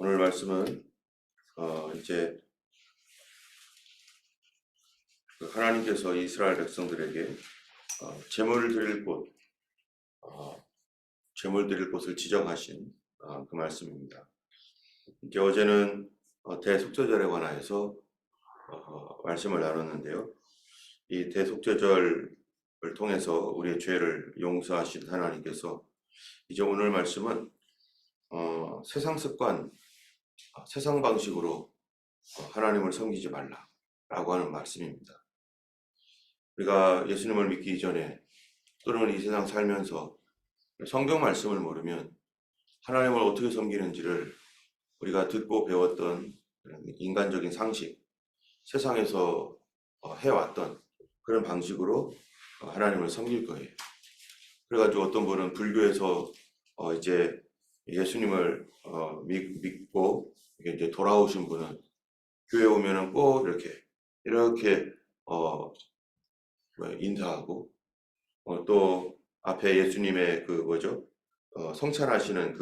오늘 말씀은 이제 하나님께서 이스라엘 백성들에게 제물을 드릴 곳, 제물 드릴 곳을 지정하신 그 말씀입니다. 이제 어제는 대속죄절에 관하여서 말씀을 나눴는데요. 이 대속죄절을 통해서 우리의 죄를 용서하신 하나님께서 이제 오늘 말씀은 세상 습관, 세상 방식으로 하나님을 섬기지 말라라고 하는 말씀입니다. 우리가 예수님을 믿기 이전에 또는 이 세상 살면서 성경 말씀을 모르면 하나님을 어떻게 섬기는지를 우리가 듣고 배웠던 인간적인 상식, 세상에서 해왔던 그런 방식으로 하나님을 섬길 거예요. 그래가지고 어떤 분은 불교에서 이제 예수님을 믿고 이제 돌아오신 분은 교회 오면은 꼭 이렇게 인사하고 또 앞에 예수님의 성찬하시는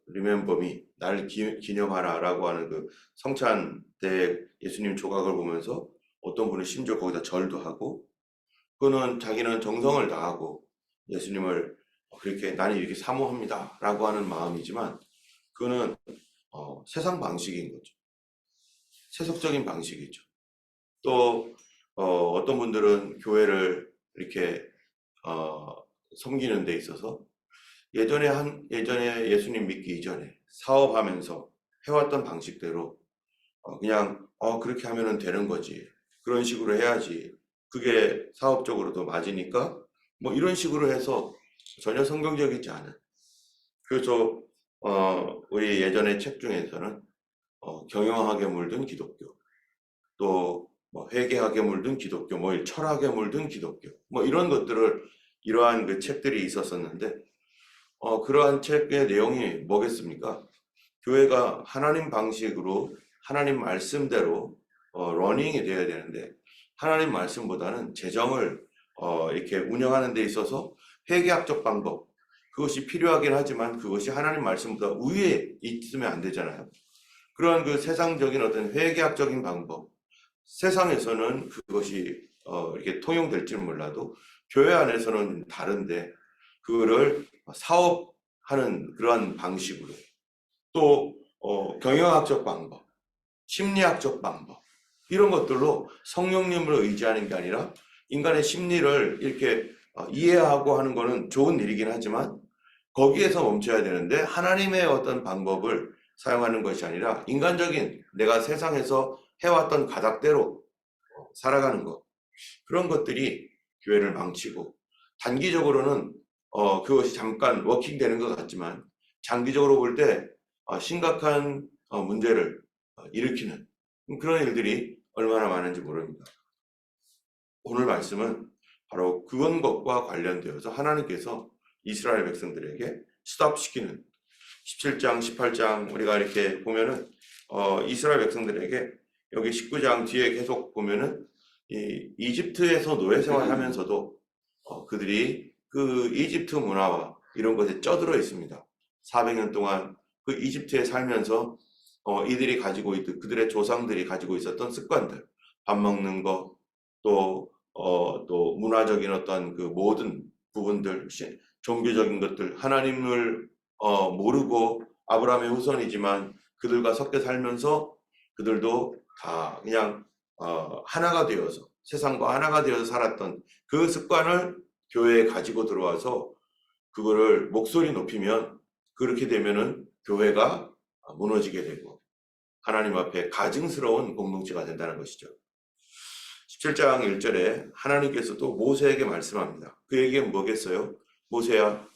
리멤버미 날 기념하라라고 하는 그 성찬 때 예수님 조각을 보면서 어떤 분은 심지어 거기다 절도 하고, 그거는 자기는 정성을 다하고 예수님을 그렇게 나는 이렇게 사모합니다 라고 하는 마음이지만, 그거는 세상 방식인 거죠. 세속적인 방식이죠. 또 어떤 분들은 교회를 이렇게 섬기는 데 있어서 예전에 예수님 믿기 이전에 사업하면서 해왔던 방식대로 그냥 그렇게 하면은 되는 거지, 그런 식으로 해야지, 그게 사업적으로도 맞으니까 뭐 이런 식으로 해서 전혀 성경적이지 않은, 그래서 우리 예전의 책 중에서는 경영학에 물든 기독교, 또 뭐 회계학에 물든 기독교, 뭐 철학에 물든 기독교, 뭐 이런 것들을, 이러한 그 책들이 있었었는데 그러한 책의 내용이 뭐겠습니까? 교회가 하나님 방식으로 하나님 말씀대로 러닝이 되어야 되는데, 하나님 말씀보다는 재정을 이렇게 운영하는 데 있어서 회계학적 방법, 그것이 필요하긴 하지만 그것이 하나님 말씀보다 우위에 있으면 안 되잖아요. 그런 그 세상적인 어떤 회계학적인 방법, 세상에서는 그것이 이렇게 통용될지는 몰라도 교회 안에서는 다른데, 그거를 사업하는 그러한 방식으로, 또 경영학적 방법, 심리학적 방법, 이런 것들로 성령님을 의지하는 게 아니라 인간의 심리를 이렇게 이해하고 하는 거는 좋은 일이긴 하지만 거기에서 멈춰야 되는데, 하나님의 어떤 방법을 사용하는 것이 아니라 인간적인 내가 세상에서 해왔던 가닥대로 살아가는 것, 그런 것들이 교회를 망치고, 단기적으로는 그것이 잠깐 워킹되는 것 같지만 장기적으로 볼 때 심각한 문제를 일으키는 그런 일들이 얼마나 많은지 모릅니다. 오늘 말씀은 바로 그런 것과 관련되어서 하나님께서 이스라엘 백성들에게 스톱시키는 17장, 18장 우리가 이렇게 보면은 이스라엘 백성들에게 여기 19장 뒤에 계속 보면은 이집트에서 노예 생활하면서도 그들이 그 이집트 문화와 이런 것에 쩌들어 있습니다. 400년 동안 그 이집트에 살면서 이들이 가지고 있던, 그들의 조상들이 가지고 있었던 습관들, 밥 먹는 거, 또 문화적인 어떤 그 모든 부분들, 종교적인 것들, 하나님을 모르고 아브라함의 후손이지만 그들과 섞여 살면서 그들도 다 그냥 하나가 되어서, 세상과 하나가 되어서 살았던 그 습관을 교회에 가지고 들어와서 그거를 목소리 높이면, 그렇게 되면은 교회가 무너지게 되고 하나님 앞에 가증스러운 공동체가 된다는 것이죠. 17장 1절에 하나님께서 또 모세에게 말씀합니다. 그 얘기는 뭐겠어요? 모세야,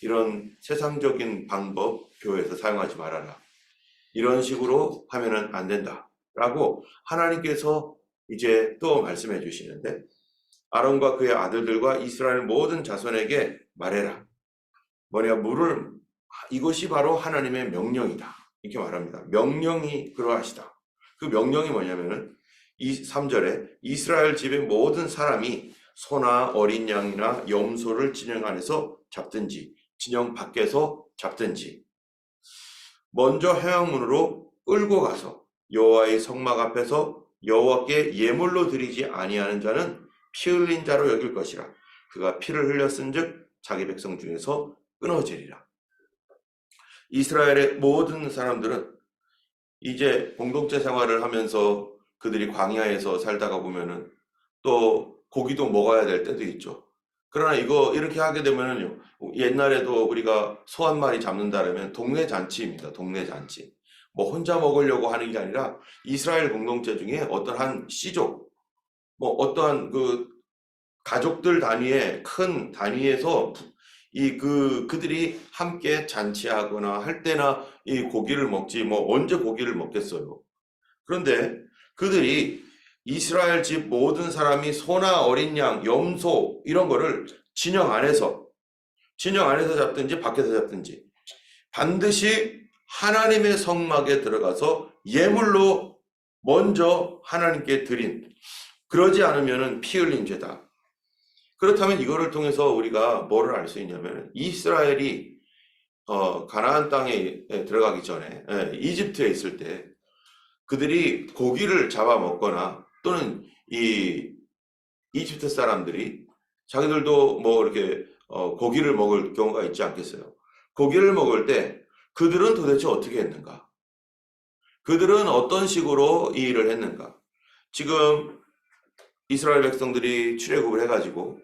이런 세상적인 방법 교회에서 사용하지 말아라. 이런 식으로 하면은 안 된다 라고 하나님께서 이제 또 말씀해 주시는데, 아론과 그의 아들들과 이스라엘 모든 자손에게 말해라. 뭐냐, 이것이 바로 하나님의 명령이다, 이렇게 말합니다. 명령이 그러하시다. 그 명령이 뭐냐면은 3절에 이스라엘 집의 모든 사람이 소나 어린 양이나 염소를 진영 안에서 잡든지 진영 밖에서 잡든지, 먼저 회막문으로 끌고 가서 여호와의 성막 앞에서 여호와께 예물로 드리지 아니하는 자는 피 흘린 자로 여길 것이라. 그가 피를 흘렸은즉 자기 백성 중에서 끊어지리라. 이스라엘의 모든 사람들은 이제 공동체 생활을 하면서 그들이 광야에서 살다가 보면은 또 고기도 먹어야 될 때도 있죠. 그러나 이렇게 하게 되면은요, 옛날에도 우리가 소 한 마리 잡는다라면 동네 잔치입니다. 동네 잔치. 뭐 혼자 먹으려고 하는 게 아니라 이스라엘 공동체 중에 어떤 한 씨족, 뭐 어떠한 그 가족들 단위의 큰 단위에서 그들이 함께 잔치하거나 할 때나 이 고기를 먹지 뭐 언제 고기를 먹겠어요. 그런데 그들이 이스라엘 집 모든 사람이 소나 어린 양, 염소 이런 거를 진영 안에서 잡든지 밖에서 잡든지 반드시 하나님의 성막에 들어가서 예물로 먼저 하나님께 드린, 그러지 않으면 피 흘린 죄다. 그렇다면 이거를 통해서 우리가 뭐를 알 수 있냐면 이스라엘이 가나안 땅에 들어가기 전에 이집트에 있을 때 그들이 고기를 잡아 먹거나 또는 이 이집트 사람들이 자기들도 뭐 이렇게 고기를 먹을 경우가 있지 않겠어요? 고기를 먹을 때 그들은 도대체 어떻게 했는가? 그들은 어떤 식으로 이 일을 했는가? 지금 이스라엘 백성들이 출애굽을 해가지고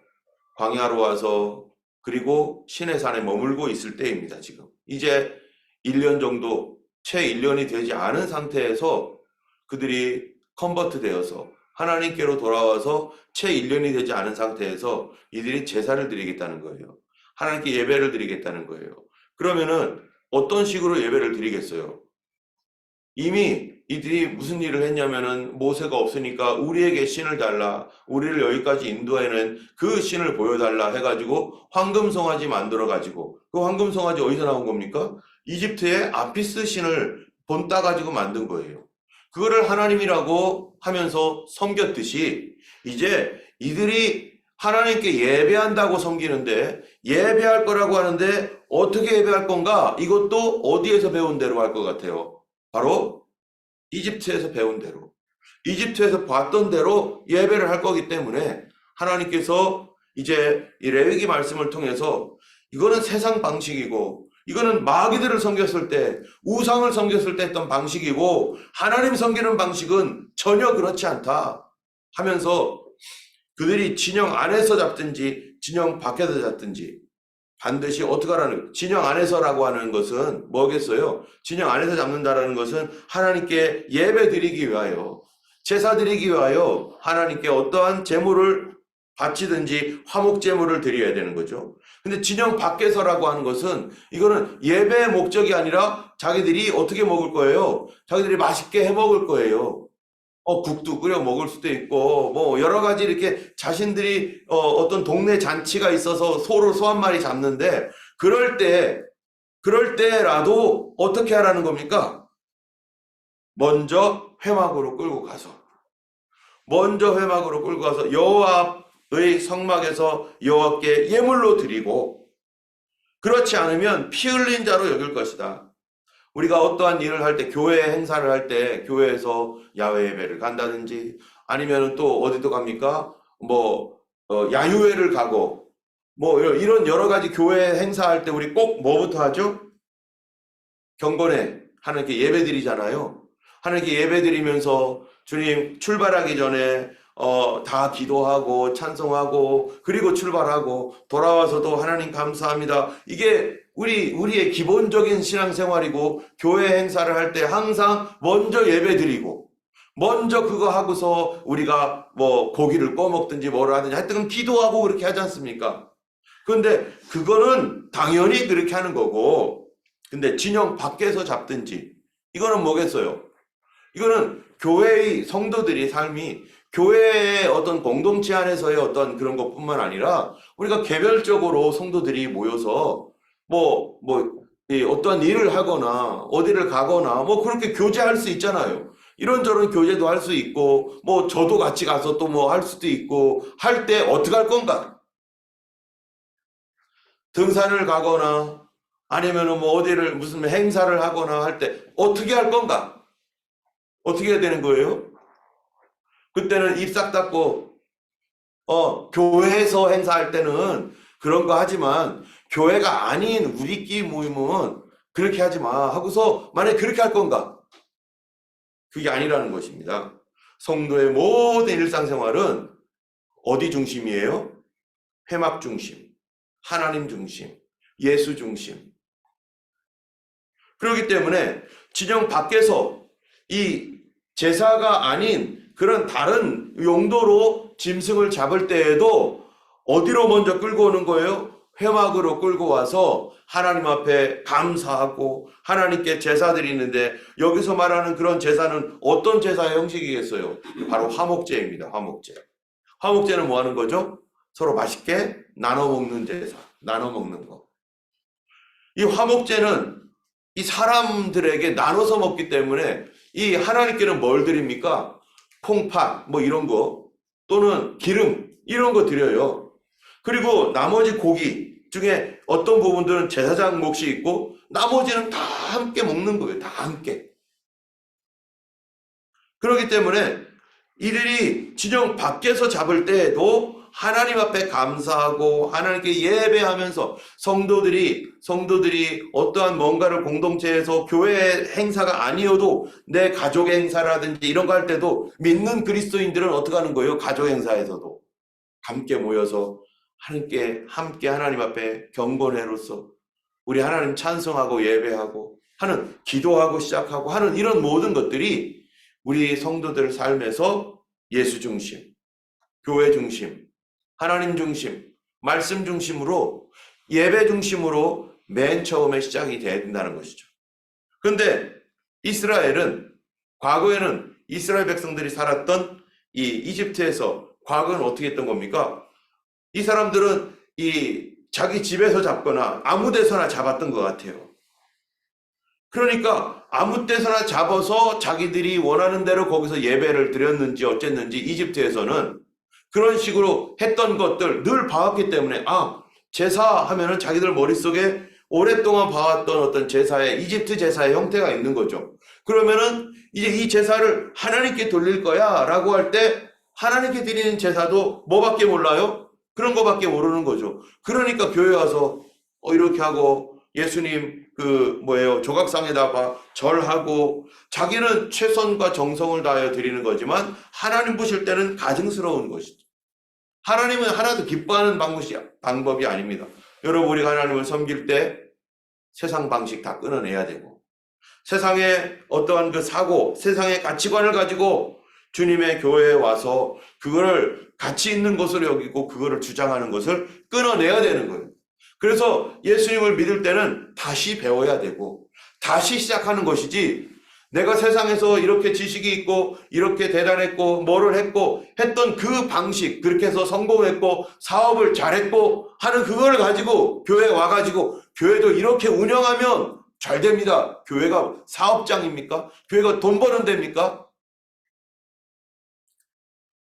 광야로 와서 그리고 시내산에 머물고 있을 때입니다. 지금 이제 1년 정도, 채 1년이 되지 않은 상태에서 그들이 컨버트 되어서 하나님께로 돌아와서 채 1년이 되지 않은 상태에서 이들이 제사를 드리겠다는 거예요. 하나님께 예배를 드리겠다는 거예요. 그러면은 어떤 식으로 예배를 드리겠어요? 이미 이들이 무슨 일을 했냐면은 모세가 없으니까 우리에게 신을 달라, 우리를 여기까지 인도하는 그 신을 보여달라 해가지고 황금송아지 만들어가지고, 그 황금송아지 어디서 나온 겁니까? 이집트의 아피스 신을 본따 가지고 만든 거예요. 그거를 하나님이라고 하면서 섬겼듯이 이제 이들이 하나님께 예배한다고 섬기는데, 예배할 거라고 하는데 어떻게 예배할 건가? 이것도 어디에서 배운 대로 할 것 같아요? 바로 이집트에서 배운 대로, 이집트에서 봤던 대로 예배를 할 거기 때문에 하나님께서 이제 이 레위기 말씀을 통해서 이거는 세상 방식이고 이거는 마귀들을 섬겼을 때, 우상을 섬겼을 때 했던 방식이고 하나님 섬기는 방식은 전혀 그렇지 않다 하면서 그들이 진영 안에서 잡든지 진영 밖에서 잡든지 반드시 어떻게 하라는, 진영 안에서라고 하는 것은 뭐겠어요? 진영 안에서 잡는다라는 것은 하나님께 예배 드리기 위하여, 제사 드리기 위하여 하나님께 어떠한 제물을 바치든지 화목 제물을 드려야 되는 거죠. 근데 진영 밖에서라고 하는 것은 이거는 예배의 목적이 아니라 자기들이 어떻게 먹을 거예요? 자기들이 맛있게 해 먹을 거예요. 국도 끓여 먹을 수도 있고, 뭐, 여러 가지 이렇게 자신들이, 어떤 동네 잔치가 있어서 소 한 마리 잡는데, 그럴 때라도 어떻게 하라는 겁니까? 먼저 회막으로 끌고 가서 여호와의 성막에서 여호와께 예물로 드리고, 그렇지 않으면 피 흘린 자로 여길 것이다. 우리가 어떠한 일을 할 때, 교회 행사를 할 때 교회에서 야외 예배를 간다든지 아니면 또 어디도 갑니까? 야유회를 가고 뭐 이런 여러 가지 교회 행사할 때 우리 꼭 뭐부터 하죠? 경건에 하나님께 예배 드리잖아요. 하나님께 예배 드리면서 주님 출발하기 전에 다 기도하고 찬송하고 그리고 출발하고 돌아와서도 하나님 감사합니다. 이게 우리의 기본적인 신앙생활이고, 교회 행사를 할 때 항상 먼저 예배 드리고 먼저 그거 하고서 우리가 뭐 고기를 꺼 먹든지 뭐를 하든지 하여튼 기도하고 그렇게 하지 않습니까? 그런데 그거는 당연히 그렇게 하는 거고, 근데 진영 밖에서 잡든지 이거는 뭐겠어요? 이거는 교회의 성도들이 삶이 교회의 어떤 공동체 안에서의 어떤 그런 것뿐만 아니라 우리가 개별적으로 성도들이 모여서 어떤 일을 하거나 어디를 가거나 뭐 그렇게 교제할 수 있잖아요. 이런저런 교제도 할 수 있고, 뭐 저도 같이 가서 또 뭐 할 수도 있고, 할 때 어떻게 할 건가? 등산을 가거나 아니면은 뭐 어디를 무슨 행사를 하거나 할 때 어떻게 할 건가? 어떻게 해야 되는 거예요? 그때는 입 싹 닫고 교회에서 행사할 때는 그런 거 하지만 교회가 아닌 우리끼리 모임은 그렇게 하지 마 하고서 만약에 그렇게 할 건가? 그게 아니라는 것입니다. 성도의 모든 일상생활은 어디 중심이에요? 회막 중심, 하나님 중심, 예수 중심. 그렇기 때문에 진영 밖에서 이 제사가 아닌 그런 다른 용도로 짐승을 잡을 때에도 어디로 먼저 끌고 오는 거예요? 회막으로 끌고 와서 하나님 앞에 감사하고 하나님께 제사 드리는데, 여기서 말하는 그런 제사는 어떤 제사의 형식이겠어요? 바로 화목제입니다. 화목제. 화목제는 뭐 하는 거죠? 서로 맛있게 나눠 먹는 제사, 나눠 먹는 거. 이 화목제는 이 사람들에게 나눠서 먹기 때문에 이 하나님께는 뭘 드립니까? 콩팥 뭐 이런 거 또는 기름 이런 거 드려요. 그리고 나머지 고기 중에 어떤 부분들은 제사장 몫이 있고 나머지는 다 함께 먹는 거예요. 다 함께. 그렇기 때문에 이들이 진영 밖에서 잡을 때에도 하나님 앞에 감사하고 하나님께 예배하면서 성도들이 어떠한 뭔가를 공동체에서 교회 행사가 아니어도 내 가족 행사라든지 이런 거 할 때도 믿는 그리스도인들은 어떻게 하는 거예요? 가족 행사에서도 함께 모여서 함께 하나님 앞에 경건회로서 우리 하나님 찬송하고 예배하고 하는, 기도하고 시작하고 하는 이런 모든 것들이 우리 성도들 삶에서 예수 중심, 교회 중심, 하나님 중심, 말씀 중심으로, 예배 중심으로 맨 처음에 시작이 돼야 된다는 것이죠. 그런데 이스라엘은, 과거에는 이스라엘 백성들이 살았던 이 이집트에서 과거는 어떻게 했던 겁니까? 이 사람들은 이 자기 집에서 잡거나 아무 데서나 잡았던 것 같아요. 그러니까 아무 데서나 잡아서 자기들이 원하는 대로 거기서 예배를 드렸는지 어쨌는지 이집트에서는 그런 식으로 했던 것들 늘 봐왔기 때문에, 제사하면은 자기들 머릿속에 오랫동안 봐왔던 어떤 제사의, 이집트 제사의 형태가 있는 거죠. 그러면은 이제 이 제사를 하나님께 돌릴 거야 라고 할 때 하나님께 드리는 제사도 뭐밖에 몰라요? 그런 거밖에 모르는 거죠. 그러니까 교회 와서 이렇게 하고 예수님 조각상에다가 절하고 자기는 최선과 정성을 다하여 드리는 거지만 하나님 보실 때는 가증스러운 것이죠. 하나님은 하나도 기뻐하는 방법이 아닙니다. 여러분, 우리가 하나님을 섬길 때 세상 방식 다 끊어내야 되고, 세상의 어떠한 그 사고, 세상의 가치관을 가지고 주님의 교회에 와서 그거를 가치 있는 것으로 여기고 그거를 주장하는 것을 끊어내야 되는 거예요. 그래서 예수님을 믿을 때는 다시 배워야 되고 다시 시작하는 것이지, 내가 세상에서 이렇게 지식이 있고 이렇게 대단했고 뭐를 했고 했던 그 방식, 그렇게 해서 성공했고 사업을 잘했고 하는 그걸 가지고 교회에 와가지고 교회도 이렇게 운영하면 잘 됩니다. 교회가 사업장입니까? 교회가 돈 버는 데입니까?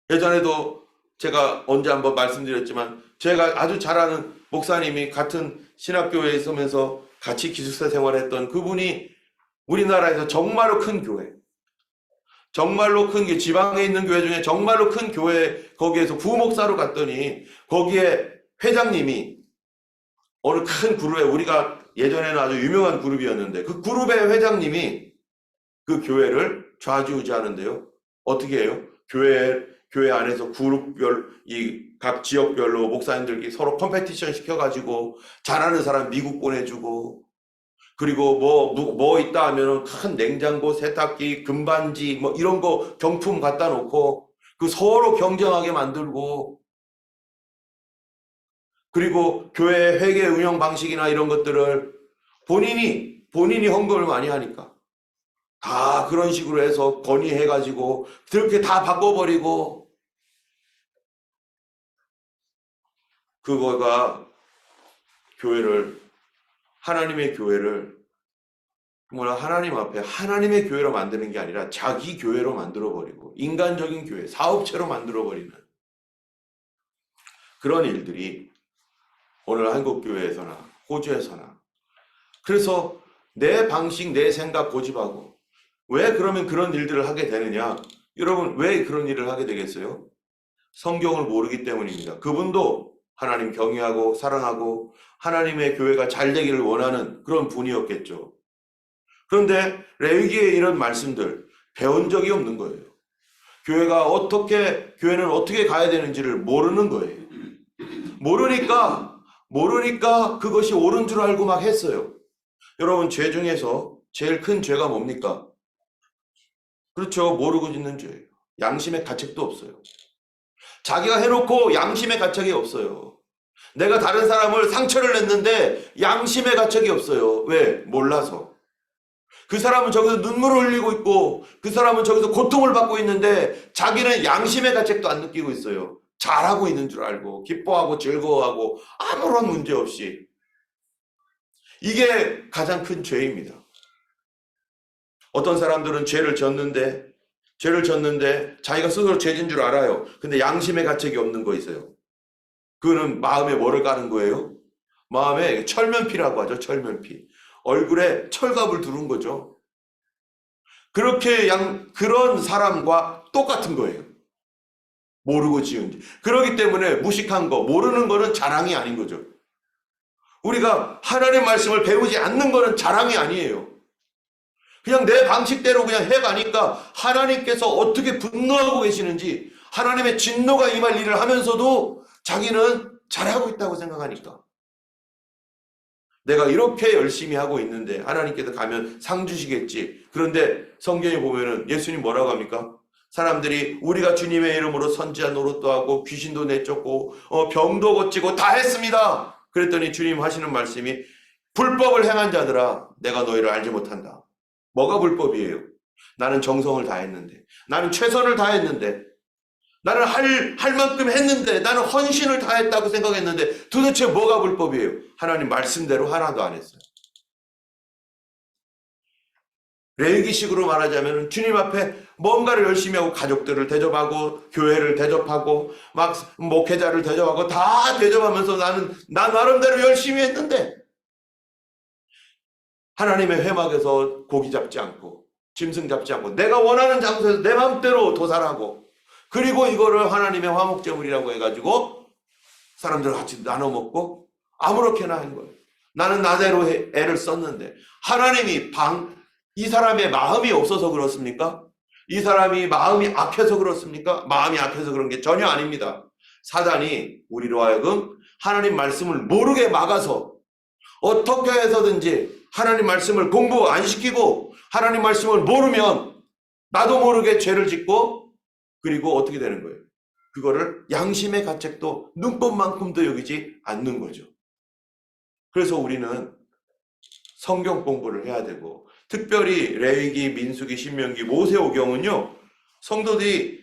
예전에도 제가 언제 한번 말씀드렸지만, 제가 아주 잘 아는 목사님이 같은 신학교에 있으면서 같이 기숙사 생활했던 그분이 우리나라에서 정말로 큰 교회, 정말로 큰 게 지방에 있는 교회 중에 정말로 큰 교회, 거기에서 부목사로 갔더니 거기에 회장님이 어느 큰 그룹에, 우리가 예전에는 아주 유명한 그룹이었는데 그 그룹의 회장님이 그 교회를 좌지우지하는데요. 어떻게 해요? 교회 안에서 그룹별, 각 지역별로 목사님들끼리 서로 컴페티션 시켜가지고 잘하는 사람 미국 보내주고, 그리고 뭐 있다 하면은 큰 냉장고, 세탁기, 금반지 뭐 이런 거 경품 갖다 놓고 그 서로 경쟁하게 만들고, 그리고 교회 회계 운영 방식이나 이런 것들을 본인이 헌금을 많이 하니까 다 그런 식으로 해서 건의해가지고 그렇게 다 바꿔버리고, 그거가 하나님의 교회를 하나님 앞에 하나님의 교회로 만드는 게 아니라 자기 교회로 만들어버리고 인간적인 교회, 사업체로 만들어버리는 그런 일들이 오늘 한국교회에서나 호주에서나 그래서 내 방식, 내 생각 고집하고 왜 그러면 그런 일들을 하게 되느냐? 여러분, 왜 그런 일을 하게 되겠어요? 성경을 모르기 때문입니다. 그분도 하나님 경외하고 사랑하고 하나님의 교회가 잘 되기를 원하는 그런 분이었겠죠. 그런데 레위기의 이런 말씀들 배운 적이 없는 거예요. 교회는 어떻게 가야 되는지를 모르는 거예요. 모르니까 그것이 옳은 줄 알고 막 했어요. 여러분, 죄 중에서 제일 큰 죄가 뭡니까? 그렇죠. 모르고 짓는 죄예요. 양심의 가책도 없어요. 자기가 해놓고 양심의 가책이 없어요. 내가 다른 사람을 상처를 냈는데 양심의 가책이 없어요. 왜? 몰라서. 그 사람은 저기서 눈물을 흘리고 있고 그 사람은 저기서 고통을 받고 있는데 자기는 양심의 가책도 안 느끼고 있어요. 잘하고 있는 줄 알고 기뻐하고 즐거워하고 아무런 문제 없이. 이게 가장 큰 죄입니다. 어떤 사람들은 죄를 졌는데 자기가 스스로 죄진 줄 알아요. 근데 양심의 가책이 없는 거 있어요. 그거는 마음에 뭐를 까는 거예요? 마음에 철면피라고 하죠. 철면피. 얼굴에 철갑을 두른 거죠. 그런 사람과 똑같은 거예요. 모르고 지은 죄. 그렇기 때문에 무식한 거, 모르는 거는 자랑이 아닌 거죠. 우리가 하나님의 말씀을 배우지 않는 거는 자랑이 아니에요. 그냥 내 방식대로 그냥 해가니까 하나님께서 어떻게 분노하고 계시는지, 하나님의 진노가 임할 일을 하면서도 자기는 잘하고 있다고 생각하니까. 내가 이렇게 열심히 하고 있는데 하나님께서 가면 상 주시겠지. 그런데 성경에 보면은 예수님 뭐라고 합니까? 사람들이 우리가 주님의 이름으로 선지자 노릇도 하고 귀신도 내쫓고 병도 고치고 다 했습니다. 그랬더니 주님 하시는 말씀이 불법을 행한 자들아 내가 너희를 알지 못한다. 뭐가 불법이에요? 나는 정성을 다했는데, 나는 최선을 다했는데, 나는 할 만큼 했는데, 나는 헌신을 다했다고 생각했는데 도대체 뭐가 불법이에요? 하나님 말씀대로 하나도 안 했어요. 레위기식으로 말하자면 주님 앞에 뭔가를 열심히 하고 가족들을 대접하고 교회를 대접하고 막 목회자를 대접하고 다 대접하면서 나 나름대로 열심히 했는데 하나님의 회막에서 고기 잡지 않고 짐승 잡지 않고 내가 원하는 장소에서 내 마음대로 도살하고 그리고 이거를 하나님의 화목제물이라고 해가지고 사람들 같이 나눠 먹고 아무렇게나 한 거예요. 나는 나대로 애를 썼는데 하나님이 이 사람의 마음이 없어서 그렇습니까? 이 사람이 마음이 악해서 그렇습니까? 마음이 악해서 그런 게 전혀 아닙니다. 사단이 우리로 하여금 하나님 말씀을 모르게 막아서 어떻게 해서든지 하나님 말씀을 공부 안 시키고 하나님 말씀을 모르면 나도 모르게 죄를 짓고 그리고 어떻게 되는 거예요? 그거를 양심의 가책도 눈곱만큼도 여기지 않는 거죠. 그래서 우리는 성경 공부를 해야 되고 특별히 레위기, 민수기, 신명기, 모세오경은요 성도들이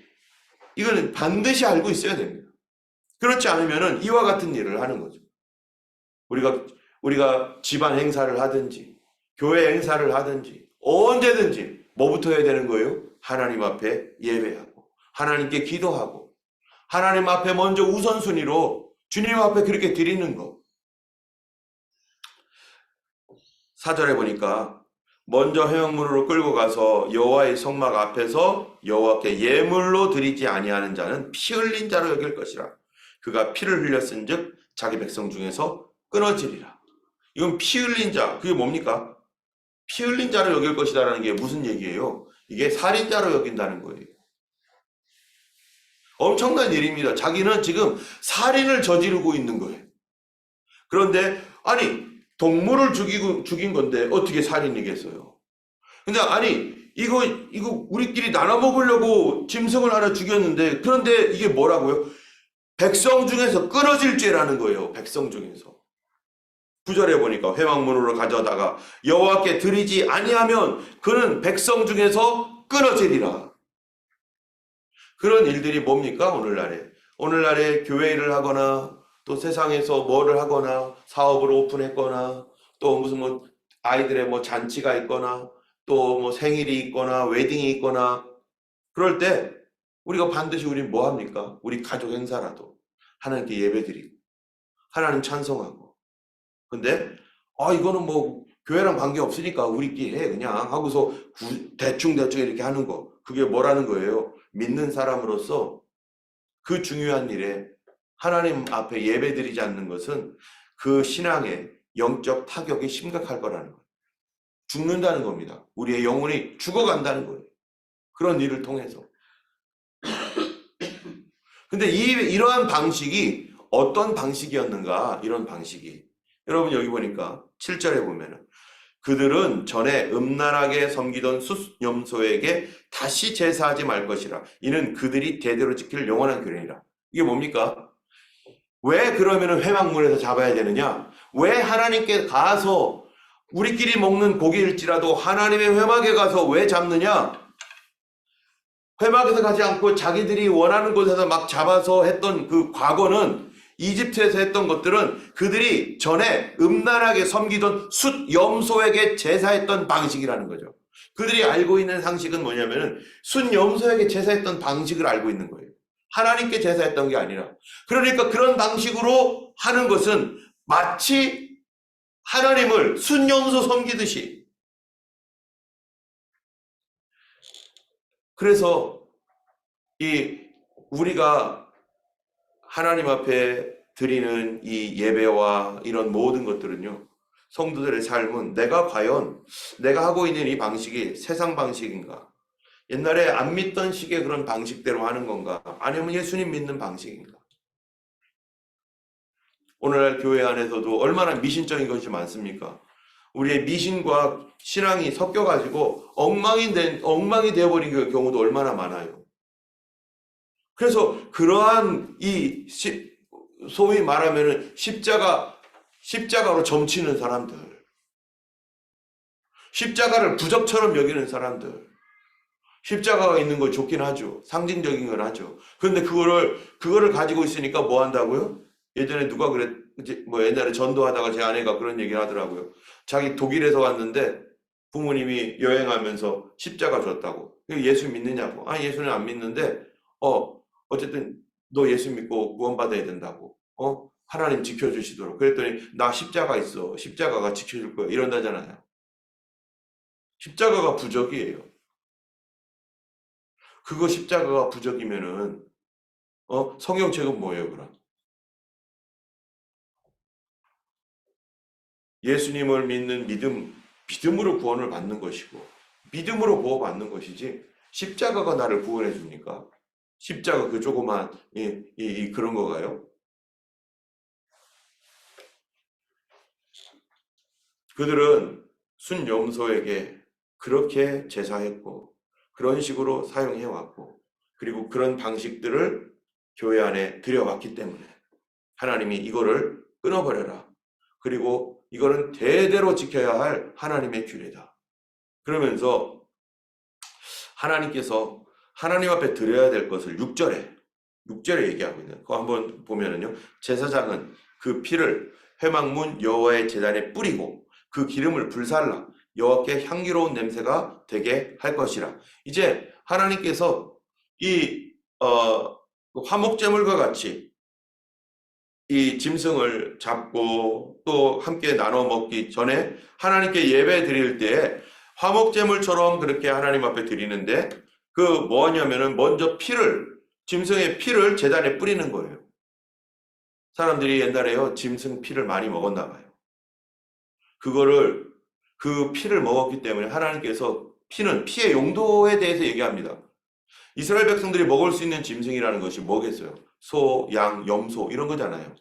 이거는 반드시 알고 있어야 됩니다. 그렇지 않으면 이와 같은 일을 하는 거죠. 우리가 집안 행사를 하든지 교회 행사를 하든지 언제든지 뭐부터 해야 되는 거예요? 하나님 앞에 예배하고 하나님께 기도하고 하나님 앞에 먼저 우선순위로 주님 앞에 그렇게 드리는 거. 4절에 보니까 먼저 회막문으로 끌고 가서 여호와의 성막 앞에서 여호와께 예물로 드리지 아니하는 자는 피 흘린 자로 여길 것이라. 그가 피를 흘렸은즉 자기 백성 중에서 끊어지리라. 이건 피 흘린 자, 그게 뭡니까? 피 흘린 자로 여길 것이다라는 게 무슨 얘기예요? 이게 살인자로 여긴다는 거예요. 엄청난 일입니다. 자기는 지금 살인을 저지르고 있는 거예요. 그런데 아니 동물을 죽인 건데 어떻게 살인이겠어요? 근데 아니 이거 우리끼리 나눠 먹으려고 짐승을 하나 죽였는데 그런데 이게 뭐라고요? 백성 중에서 끊어질 죄라는 거예요. 백성 중에서. 9절에 보니까 회막문으로 가져다가 여호와께 드리지 아니하면 그는 백성 중에서 끊어지리라. 그런 일들이 뭡니까? 오늘날에 교회 일을 하거나 또 세상에서 뭐를 하거나 사업을 오픈했거나 또 무슨 아이들의 잔치가 있거나 또 생일이 있거나 웨딩이 있거나 그럴 때 우리가 반드시 우린 뭐 합니까? 우리 가족 행사라도 하나님께 예배드리고 하나님 찬송하고 근데 이거는 교회랑 관계 없으니까 우리끼리 해 그냥 하고서 대충 이렇게 하는 거. 그게 뭐라는 거예요? 믿는 사람으로서 그 중요한 일에 하나님 앞에 예배드리지 않는 것은 그 신앙의 영적 타격이 심각할 거라는 거예요. 죽는다는 겁니다. 우리의 영혼이 죽어간다는 거예요. 그런 일을 통해서. 근데 이러한 방식이 어떤 방식이었는가? 이런 방식이. 여러분 여기 보니까 7절에 보면은 그들은 전에 음란하게 섬기던 숫염소에게 다시 제사하지 말 것이라. 이는 그들이 대대로 지킬 영원한 규례니라. 이게 뭡니까? 왜 그러면은 회막문에서 잡아야 되느냐? 왜 하나님께 가서 우리끼리 먹는 고기일지라도 하나님의 회막에 가서 왜 잡느냐? 회막에서 가지 않고 자기들이 원하는 곳에서 막 잡아서 했던 그 과거는 이집트에서 했던 것들은 그들이 전에 음란하게 섬기던 숫염소에게 제사했던 방식이라는 거죠. 그들이 알고 있는 상식은 뭐냐면은 숫염소에게 제사했던 방식을 알고 있는 거예요. 하나님께 제사했던 게 아니라. 그러니까 그런 방식으로 하는 것은 마치 하나님을 숫염소 섬기듯이. 그래서 우리가 하나님 앞에 드리는 이 예배와 이런 모든 것들은요, 성도들의 삶은 내가 하고 있는 이 방식이 세상 방식인가? 옛날에 안 믿던 식의 그런 방식대로 하는 건가? 아니면 예수님 믿는 방식인가? 오늘날 교회 안에서도 얼마나 미신적인 것이 많습니까? 우리의 미신과 신앙이 섞여가지고 엉망이 되어버린 경우도 얼마나 많아요. 그래서 그러한 소위 말하면 십자가로 점치는 사람들, 십자가를 부적처럼 여기는 사람들, 십자가가 있는 거 좋긴 하죠. 상징적인 건 하죠. 그런데 그거를 가지고 있으니까 뭐 한다고요? 예전에 누가 옛날에 전도하다가 제 아내가 그런 얘기를 하더라고요. 자기 독일에서 왔는데 부모님이 여행하면서 십자가 줬다고. 예수 믿느냐고. 예수는 안 믿는데, 어쨌든 너 예수 믿고 구원받아야 된다고. 하나님 지켜주시도록. 그랬더니 나 십자가 있어. 십자가가 지켜줄 거야. 이런다잖아요. 십자가가 부적이에요. 그거 십자가가 부적이면은 성경책은 뭐예요, 그럼? 예수님을 믿는 믿음으로 구원을 받는 것이고 믿음으로 보호받는 것이지 십자가가 나를 구원해 줍니까? 십자가 그 조그만 그런 거가요? 그들은 순염소에게 그렇게 제사했고 그런 식으로 사용해왔고 그리고 그런 방식들을 교회 안에 들여왔기 때문에 하나님이 이거를 끊어버려라. 그리고 이거는 대대로 지켜야 할 하나님의 규례다. 그러면서 하나님께서 하나님 앞에 드려야 될 것을 6절에 얘기하고 있는 거 한번 보면은요. 제사장은 그 피를 회막문 여호와의 제단에 뿌리고 그 기름을 불살라 여호와께 향기로운 냄새가 되게 할 것이라. 이제 하나님께서 화목제물과 같이 이 짐승을 잡고 또 함께 나눠 먹기 전에 하나님께 예배 드릴 때 화목제물처럼 그렇게 하나님 앞에 드리는데 그 뭐냐면은 먼저 짐승의 피를 제단에 뿌리는 거예요. 사람들이 옛날에요 짐승 피를 많이 먹었나 봐요. 그 피를 먹었기 때문에 하나님께서 피의 용도에 대해서 얘기합니다. 이스라엘 백성들이 먹을 수 있는 짐승이라는 것이 뭐겠어요? 소, 양, 염소 이런 거잖아요.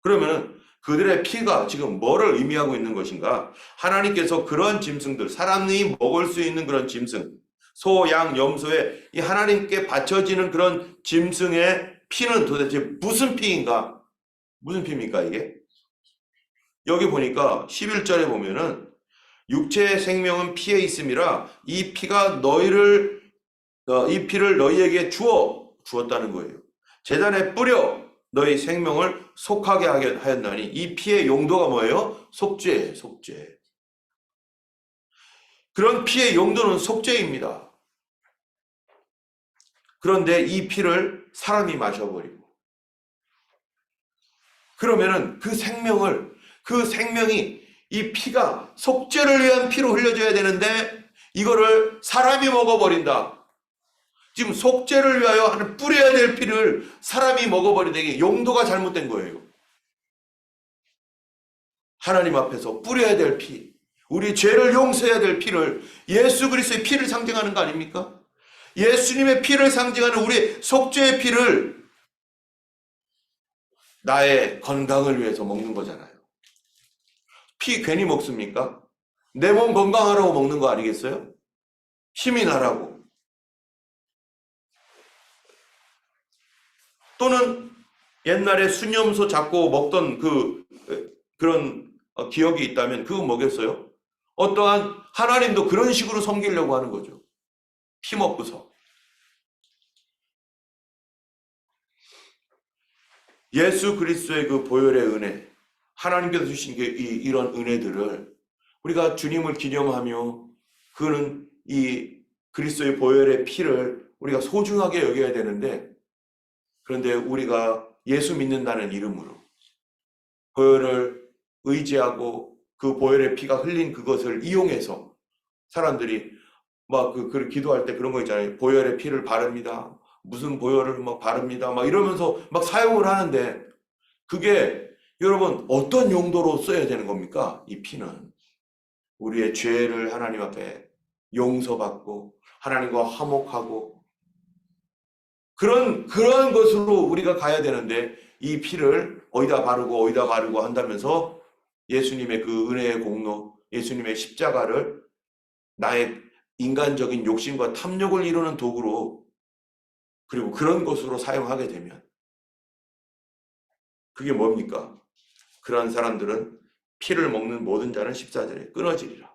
그러면 그들의 피가 지금 뭐를 의미하고 있는 것인가? 하나님께서 그런 짐승들, 사람이 먹을 수 있는 그런 짐승, 소, 양, 염소에 이 하나님께 바쳐지는 그런 짐승의 피는 도대체 무슨 피인가? 무슨 피입니까 이게? 여기 보니까 11절에 보면은 육체의 생명은 피에 있음이라 이 피를 너희에게 주었다는 거예요. 제단에 뿌려 너희 생명을 속하게 하였나니 이 피의 용도가 뭐예요? 속죄. 그런 피의 용도는 속죄입니다. 그런데 이 피를 사람이 마셔버리고 그러면은 그 생명이 이 피가 속죄를 위한 피로 흘려져야 되는데 이거를 사람이 먹어버린다. 지금 속죄를 위하여 하는 뿌려야 될 피를 사람이 먹어버린다. 이게 용도가 잘못된 거예요. 하나님 앞에서 뿌려야 될 피, 우리 죄를 용서해야 될 피를, 예수 그리스도의 피를 상징하는 거 아닙니까? 예수님의 피를 상징하는 우리 속죄의 피를 나의 건강을 위해서 먹는 거잖아요. 피 괜히 먹습니까? 내 몸 건강하라고 먹는 거 아니겠어요? 힘이 나라고. 또는 옛날에 수염소 잡고 먹던 그런 기억이 있다면 그건 뭐겠어요? 어떠한 하나님도 그런 식으로 섬기려고 하는 거죠. 피 먹고서. 예수 그리스도의 그 보혈의 은혜, 하나님께서 주신 이런 은혜들을 우리가 주님을 기념하며 그는 이 그리스도의 보혈의 피를 우리가 소중하게 여겨야 되는데, 그런데 우리가 예수 믿는다는 이름으로 보혈을 의지하고 그 보혈의 피가 흘린 그것을 이용해서 사람들이 막 기도할 때 그런 거 있잖아요. 보혈의 피를 바릅니다. 무슨 보혈을 막 바릅니다. 막 이러면서 막 사용을 하는데, 그게 여러분 어떤 용도로 써야 되는 겁니까? 이 피는 우리의 죄를 하나님 앞에 용서받고 하나님과 화목하고 그런 것으로 우리가 가야 되는데, 이 피를 어디다 바르고 한다면서 예수님의 그 은혜의 공로, 예수님의 십자가를 나의 인간적인 욕심과 탐욕을 이루는 도구로, 그리고 그런 것으로 사용하게 되면 그게 뭡니까? 그러한 사람들은 피를 먹는 모든 자는 14절에 끊어지리라.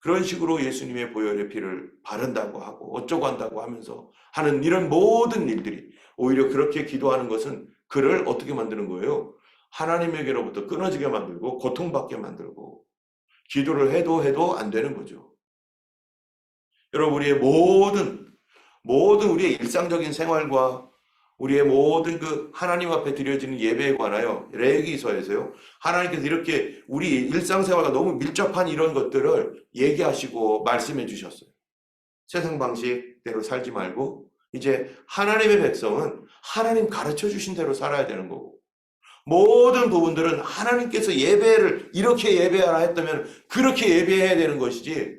그런 식으로 예수님의 보혈의 피를 바른다고 하고 어쩌고 한다고 하면서 하는 이런 모든 일들이, 오히려 그렇게 기도하는 것은 그를 어떻게 만드는 거예요? 하나님에게로부터 끊어지게 만들고 고통받게 만들고, 기도를 해도 안 되는 거죠. 여러분, 우리의 모든 우리의 일상적인 생활과 우리의 모든 그 하나님 앞에 드려지는 예배에 관하여 레위기서에서요, 하나님께서 이렇게 우리 일상생활과 너무 밀접한 이런 것들을 얘기하시고 말씀해 주셨어요. 세상 방식대로 살지 말고 이제 하나님의 백성은 하나님 가르쳐 주신 대로 살아야 되는 거고, 모든 부분들은 하나님께서 예배를 이렇게 예배하라 했다면 그렇게 예배해야 되는 것이지,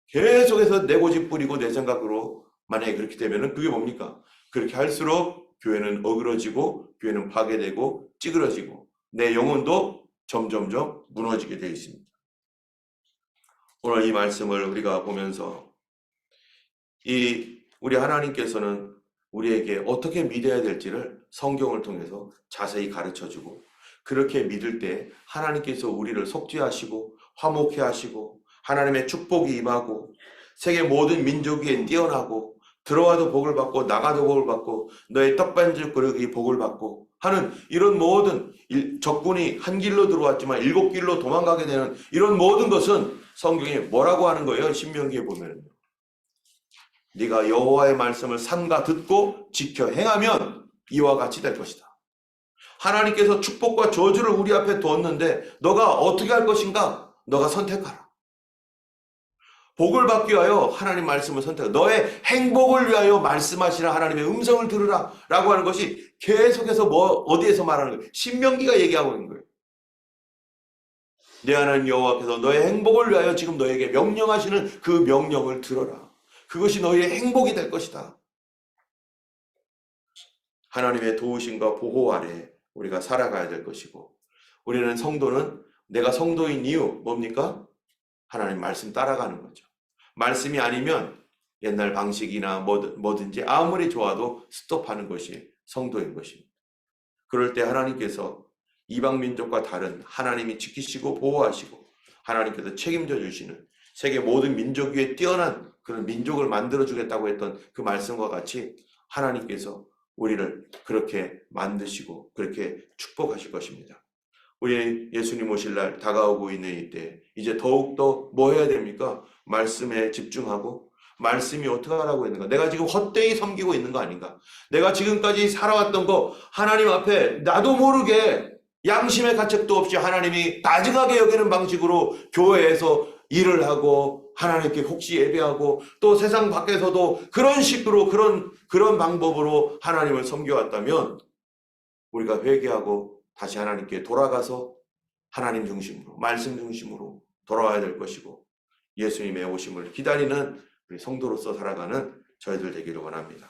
계속해서 내 고집 부리고 내 생각으로 만약에 그렇게 되면은 그게 뭡니까? 그렇게 할수록 교회는 어그러지고 교회는 파괴되고 찌그러지고 내 영혼도 점점점 무너지게 되어 있습니다. 오늘 이 말씀을 우리가 보면서 우리 하나님께서는 우리에게 어떻게 믿어야 될지를 성경을 통해서 자세히 가르쳐주고, 그렇게 믿을 때 하나님께서 우리를 속죄하시고 화목해 하시고 하나님의 축복이 임하고 세계 모든 민족 위에 뛰어나고 들어와도 복을 받고 나가도 복을 받고 너의 떡반죽 그릇이 복을 받고 하는 이런 모든, 적군이 한 길로 들어왔지만 7길로 도망가게 되는 이런 모든 것은 성경에 뭐라고 하는 거예요? 신명기에 보면 네가 여호와의 말씀을 삼가 듣고 지켜 행하면 이와 같이 될 것이다. 하나님께서 축복과 저주를 우리 앞에 두었는데 너가 어떻게 할 것인가? 너가 선택하라. 복을 받기 위하여 하나님 말씀을 선택하라. 너의 행복을 위하여 말씀하시라. 하나님의 음성을 들으라 라고 하는 것이 계속해서 어디에서 말하는 거예요? 신명기가 얘기하고 있는 거예요. 내 하나님 여호와께서 너의 행복을 위하여 지금 너에게 명령하시는 그 명령을 들어라. 그것이 너의 행복이 될 것이다. 하나님의 도우심과 보호 아래 우리가 살아가야 될 것이고, 우리는 성도는 내가 성도인 이유 뭡니까? 하나님 말씀 따라가는 거죠. 말씀이 아니면 옛날 방식이나 뭐든지 아무리 좋아도 스톱하는 것이 성도인 것입니다. 그럴 때 하나님께서 이방 민족과 다른 하나님이 지키시고 보호하시고 하나님께서 책임져 주시는 세계 모든 민족 위에 뛰어난 그런 민족을 만들어 주겠다고 했던 그 말씀과 같이 하나님께서 우리를 그렇게 만드시고 그렇게 축복하실 것입니다. 우리 예수님 오실 날 다가오고 있는 이때 이제 더욱더 뭐 해야 됩니까? 말씀에 집중하고, 말씀이 어떻게 하라고 있는가? 내가 지금 헛되이 섬기고 있는 거 아닌가? 내가 지금까지 살아왔던 거 하나님 앞에 나도 모르게 양심의 가책도 없이 하나님이 나증하게 여기는 방식으로 교회에서 일을 하고 하나님께 혹시 예배하고 또 세상 밖에서도 그런 식으로 그런 방법으로 하나님을 섬겨왔다면 우리가 회개하고 다시 하나님께 돌아가서 하나님 중심으로 말씀 중심으로 돌아와야 될 것이고 예수님의 오심을 기다리는 우리 성도로서 살아가는 저희들 되기를 원합니다.